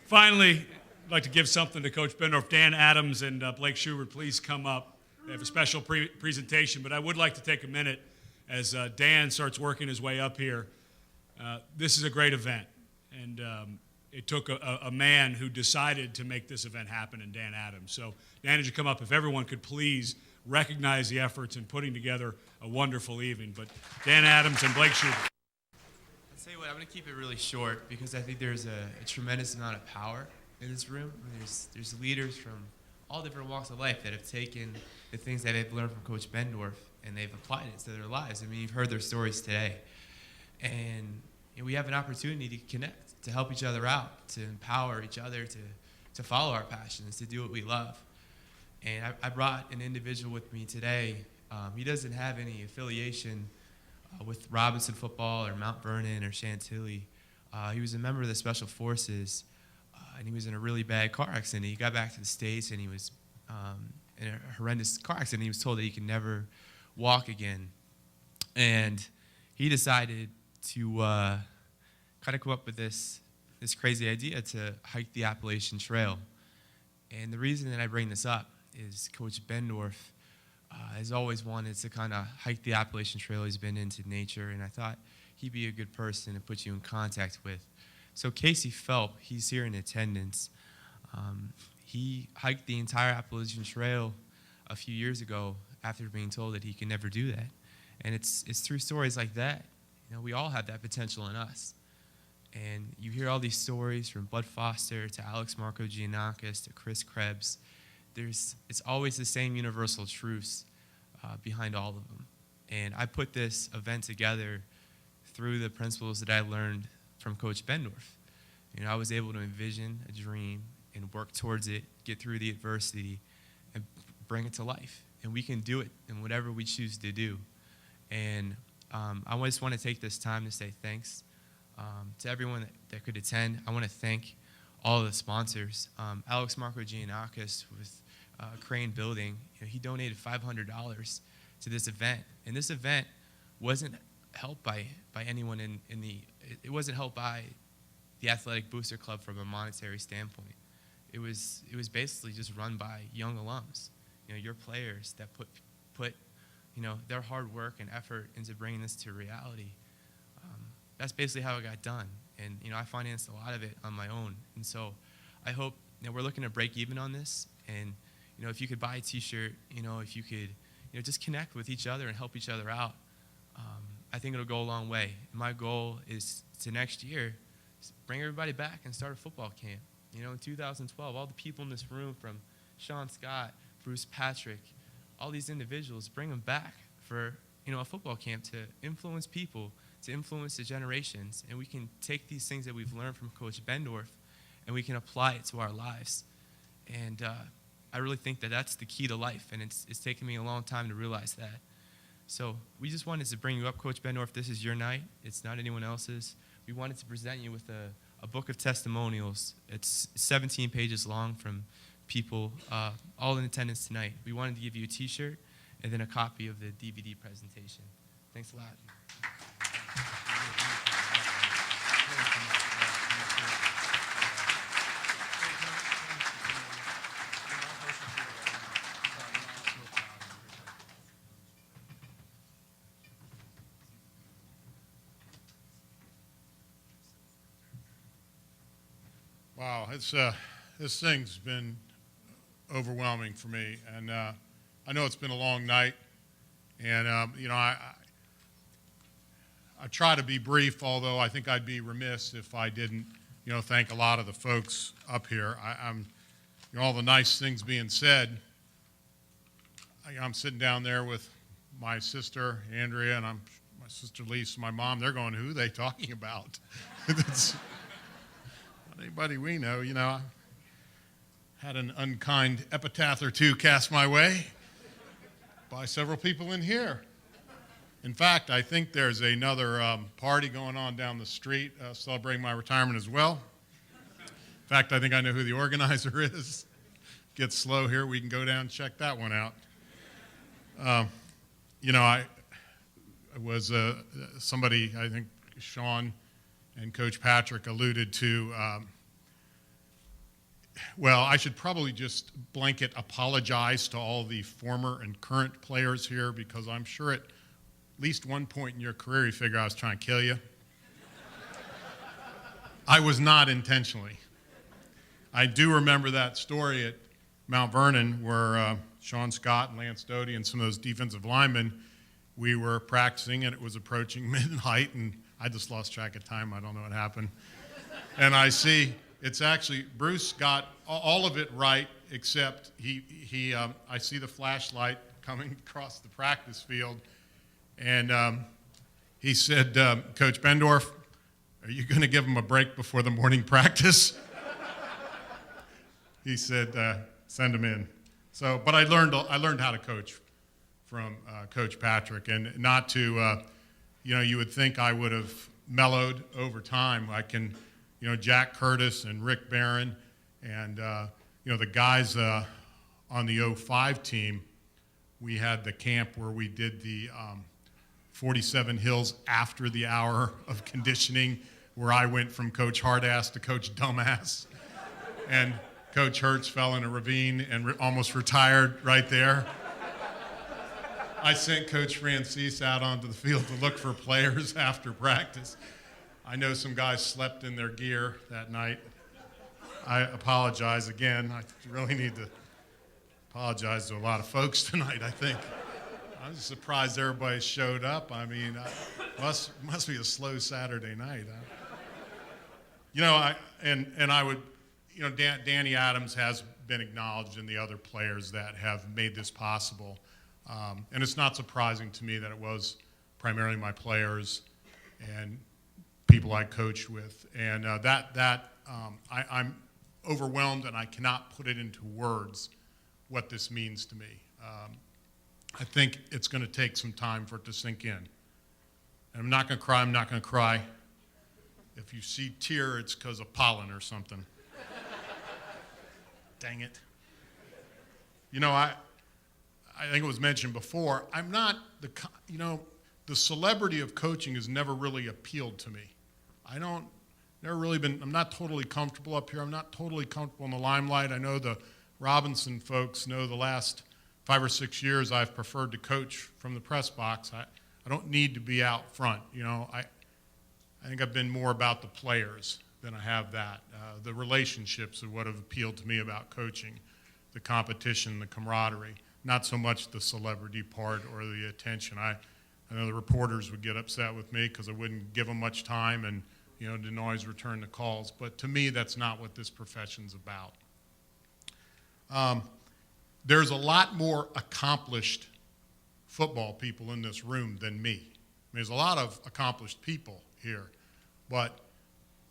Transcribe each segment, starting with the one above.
Finally, I'd like to give something to Coach Bendorf. Dan Adams and Blake Schubert, please come up. They have a special presentation, but I would like to take a minute as Dan starts working his way up here. This is a great event, and it took a man who decided to make this event happen in Dan Adams. So, Dan, as you come up, if everyone could please recognize the efforts in putting together a wonderful evening. But Dan Adams and Blake Schubert. I'll tell you what, I'm going to keep it really short because I think there's a tremendous amount of power in this room. There's leaders from all different walks of life that have taken the things that they've learned from Coach Bendorf and they've applied it to their lives. I mean, you've heard their stories today. And we have an opportunity to connect, to help each other out, to empower each other, to follow our passions, to do what we love. And I brought an individual with me today. He doesn't have any affiliation with Robinson football or Mount Vernon or Chantilly. He was a member of the Special Forces, and he was in a really bad car accident. He got back to the States, and he was in a horrendous car accident. He was told that he could never walk again. And he decided to kind of come up with this crazy idea to hike the Appalachian Trail. And the reason that I bring this up is Coach Bendorf has always wanted to kind of hike the Appalachian Trail. He's been into nature, and I thought he'd be a good person to put you in contact with. So Casey Phelps, he's here in attendance. He hiked the entire Appalachian Trail a few years ago after being told that he could never do that. And it's through stories like that, we all have that potential in us. And you hear all these stories from Bud Foster to Alex Markogiannakis to Chris Krebs. It's always the same universal truths behind all of them. And I put this event together through the principles that I learned from Coach Bendorf. I was able to envision a dream and work towards it, get through the adversity, and bring it to life. And we can do it in whatever we choose to do. And I just want to take this time to say thanks to everyone that could attend. I want to thank all of the sponsors. Alex Markogiannakis with Crane Building, he donated $500 to this event. And this event wasn't helped by anyone it wasn't helped by the Athletic Booster Club from a monetary standpoint. It was basically just run by young alums, your players that put their hard work and effort into bringing this to reality. That's basically how it got done. And, I financed a lot of it on my own. And so I hope, we're looking to break even on this. And, if you could buy a T-shirt, if you could, just connect with each other and help each other out, I think it'll go a long way. And my goal is to next year bring everybody back and start a football camp. In 2012, all the people in this room from Sean Scott, Bruce Patrick, all these individuals, bring them back for, a football camp to influence people, to influence the generations. And we can take these things that we've learned from Coach Bendorf and we can apply it to our lives. And I really think that that's the key to life, and it's taken me a long time to realize that. So we just wanted to bring you up, Coach Bendorf. This is your night. It's not anyone else's. We wanted to present you with a book of testimonials. It's 17 pages long from people all in attendance tonight. We wanted to give you a T-shirt and then a copy of the DVD presentation. Thanks a lot. Wow, this thing's been overwhelming for me, and I know it's been a long night, and I try to be brief, although I think I'd be remiss if I didn't thank a lot of the folks up here. I'm all the nice things being said. I'm sitting down there with my sister Andrea and my sister Lisa, my mom. They're going, "Who are they talking about?" Anybody we know, I had an unkind epitaph or two cast my way by several people in here. In fact, I think there's another party going on down the street celebrating my retirement as well. In fact, I think I know who the organizer is. Gets slow here. We can go down and check that one out. I was somebody, I think Sean and Coach Patrick alluded to well, I should probably just blanket apologize to all the former and current players here, because I'm sure at least one point in your career you figure I was trying to kill you. I was not intentionally. I do remember that story at Mount Vernon where Sean Scott and Lance Doty and some of those defensive linemen, we were practicing and it was approaching midnight and I just lost track of time. I don't know what happened. And I see it's actually, Bruce got all of it right, except I see the flashlight coming across the practice field. And he said, Coach Bendorf, are you going to give him a break before the morning practice? He said, send him in. So, but I learned how to coach from Coach Patrick, and not to, you would think I would have mellowed over time. I can, Jack Curtis and Rick Barron, and the guys on the 05 team. We had the camp where we did the 47 Hills after the hour of conditioning, where I went from Coach Hardass to Coach Dumbass, and Coach Hertz fell in a ravine and almost retired right there. I sent Coach Francis out onto the field to look for players after practice. I know some guys slept in their gear that night. I apologize again. I really need to apologize to a lot of folks tonight, I think. I'm just surprised everybody showed up. I mean, must be a slow Saturday night. I would, Danny Adams has been acknowledged and the other players that have made this possible. And it's not surprising to me that it was primarily my players and people I coached with. And I'm overwhelmed and I cannot put it into words what this means to me. I think it's going to take some time for it to sink in. And I'm not going to cry. I'm not going to cry. If you see tear, it's because of pollen or something. Dang it. I think it was mentioned before, I'm not the celebrity of coaching has never really appealed to me. I'm not totally comfortable up here. I'm not totally comfortable in the limelight. I know the Robinson folks know the last 5 or 6 years I've preferred to coach from the press box. I don't need to be out front. I think I've been more about the players than I have that. The relationships are what have appealed to me about coaching, the competition, the camaraderie, not so much the celebrity part or the attention. I know the reporters would get upset with me because I wouldn't give them much time and didn't always return the calls. But to me, that's not what this profession's about. There's a lot more accomplished football people in this room than me. There's a lot of accomplished people here, but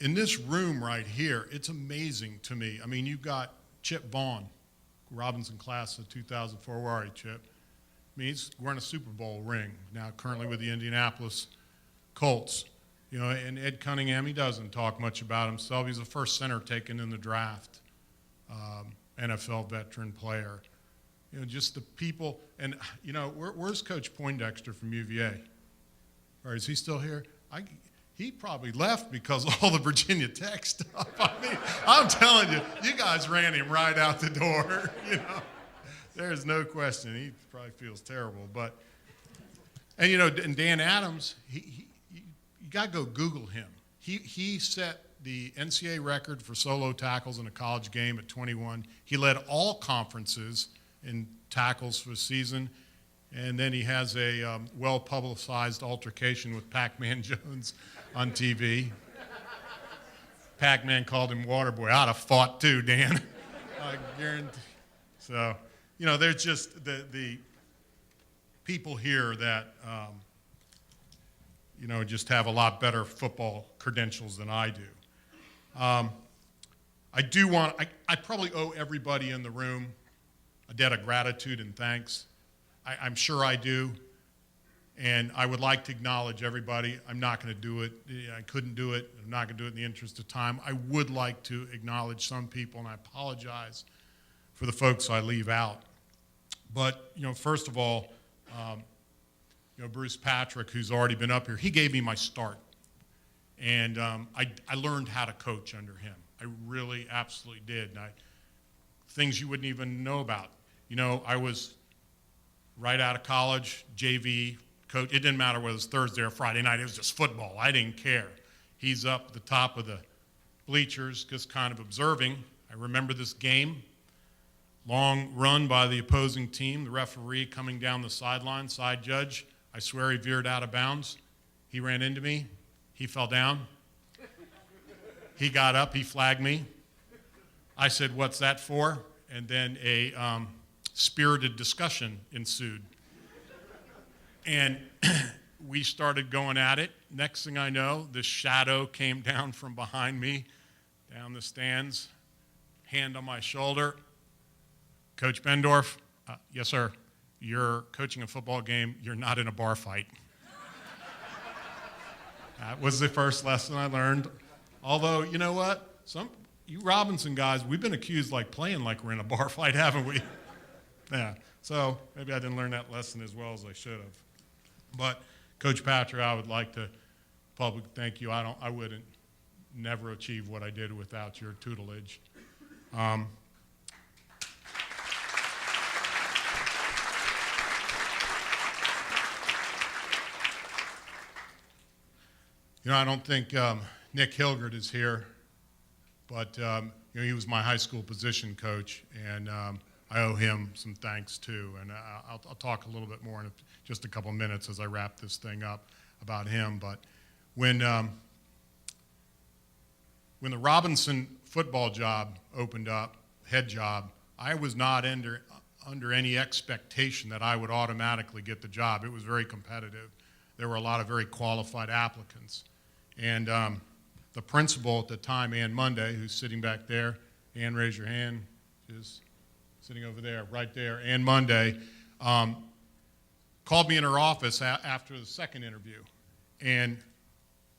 in this room right here, it's amazing to me. I mean, you've got Chip Vaughn, Robinson class of 2004. Where are you, Chip? I mean, he's wearing a Super Bowl ring now, currently with the Indianapolis Colts. And Ed Cunningham, he doesn't talk much about himself. He's the first center taken in the draft, NFL veteran player. Just the people. And, where's Coach Poindexter from UVA? Or is he still here? He probably left because of all the Virginia Tech stuff. I mean, I'm telling you, you guys ran him right out the door. There's no question. He probably feels terrible. But, and Dan Adams, you got to go Google him. He set the NCAA record for solo tackles in a college game at 21. He led all conferences in tackles for the season. And then he has a well-publicized altercation with Pac-Man Jones on TV. Pac-Man called him Waterboy. I'd have fought too, Dan. I guarantee. So, there's just the people here that, just have a lot better football credentials than I do. I probably owe everybody in the room a debt of gratitude and thanks. I'm sure I do, and I would like to acknowledge everybody. I'm not going to do it. I couldn't do it. I'm not going to do it in the interest of time. I would like to acknowledge some people, and I apologize for the folks I leave out. But, first of all, Bruce Patrick, who's already been up here, he gave me my start, and I learned how to coach under him. I really absolutely did. And things you wouldn't even know about. You know, I was right out of college, JV coach. It didn't matter whether it was Thursday or Friday night. It was just football. I didn't care. He's up at the top of the bleachers, just kind of observing. I remember this game. Long run by the opposing team. The referee coming down the sideline, side judge. I swear he veered out of bounds. He ran into me. He fell down. He got up. He flagged me. I said, "What's that for?" And then a spirited discussion ensued. And we started going at it. Next thing I know, this shadow came down from behind me, down the stands, hand on my shoulder. "Coach Bendorf," "Yes, sir. You're coaching a football game. You're not in a bar fight." That was the first lesson I learned. Although, you know what? You Robinson guys, we've been accused playing like we're in a bar fight, haven't we? Yeah. So maybe I didn't learn that lesson as well as I should have. But Coach Patrick, I would like to publicly thank you. I wouldn't never achieve what I did without your tutelage. You know, I don't think Nick Hilgert is here, but you know, he was my high school position coach, and I owe him some thanks too. And I'll talk a little bit more in just a couple of minutes as I wrap this thing up about him. But when the Robinson football job opened up, head job, I was not under any expectation that I would automatically get the job. It was very competitive. There were a lot of very qualified applicants. And the principal at the time, Ann Monday, who's sitting back there, Ann, raise your hand, is sitting over there, right there, Ann Monday, called me in her office after the second interview and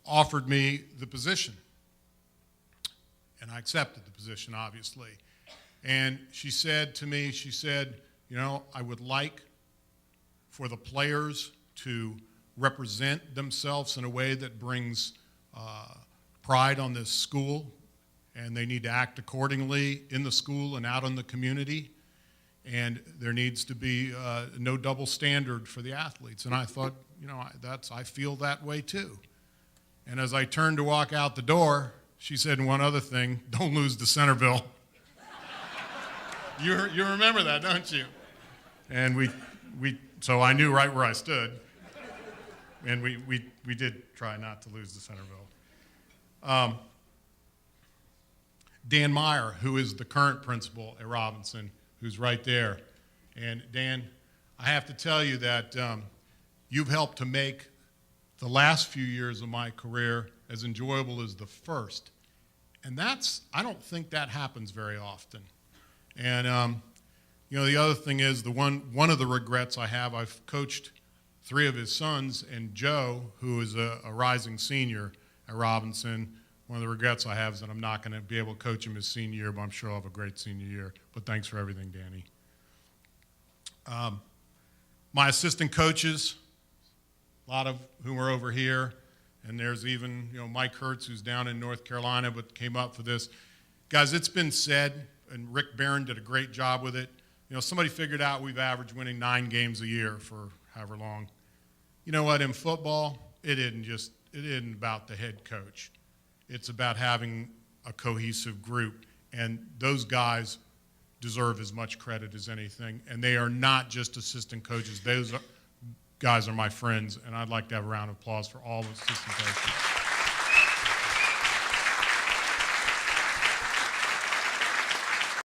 offered me the position. And I accepted the position, obviously. And she said to me, you know, I would like for the players to represent themselves in a way that brings pride on this school, and they need to act accordingly in the school and out in the community, and there needs to be no double standard for the athletes. And I thought, you know, I feel that way too. And as I turned to walk out the door, she said one other thing: "Don't lose to Centerville." You remember that, don't you? And so I knew right where I stood. And we did try not to lose to Centerville. Dan Meyer, who is the current principal at Robinson, who's right there. And Dan, I have to tell you that you've helped to make the last few years of my career as enjoyable as the first. And I don't think that happens very often. And you know, the other thing is, one of the regrets I have, I've coached 3 of his sons, and Joe, who is a rising senior at Robinson, one of the regrets I have is that I'm not going to be able to coach him his senior year, but I'm sure I'll have a great senior year. But thanks for everything, Danny. My assistant coaches, a lot of whom are over here, and there's even, you know, Mike Hertz, who's down in North Carolina but came up for this. Guys, it's been said, and Rick Barron did a great job with it. You know, somebody figured out we've averaged winning 9 games a year for however long. You know what, in football, it isn't about the head coach. It's about having a cohesive group, and those guys deserve as much credit as anything, and they are not just assistant coaches. Those guys are my friends, and I'd like to have a round of applause for all assistant coaches.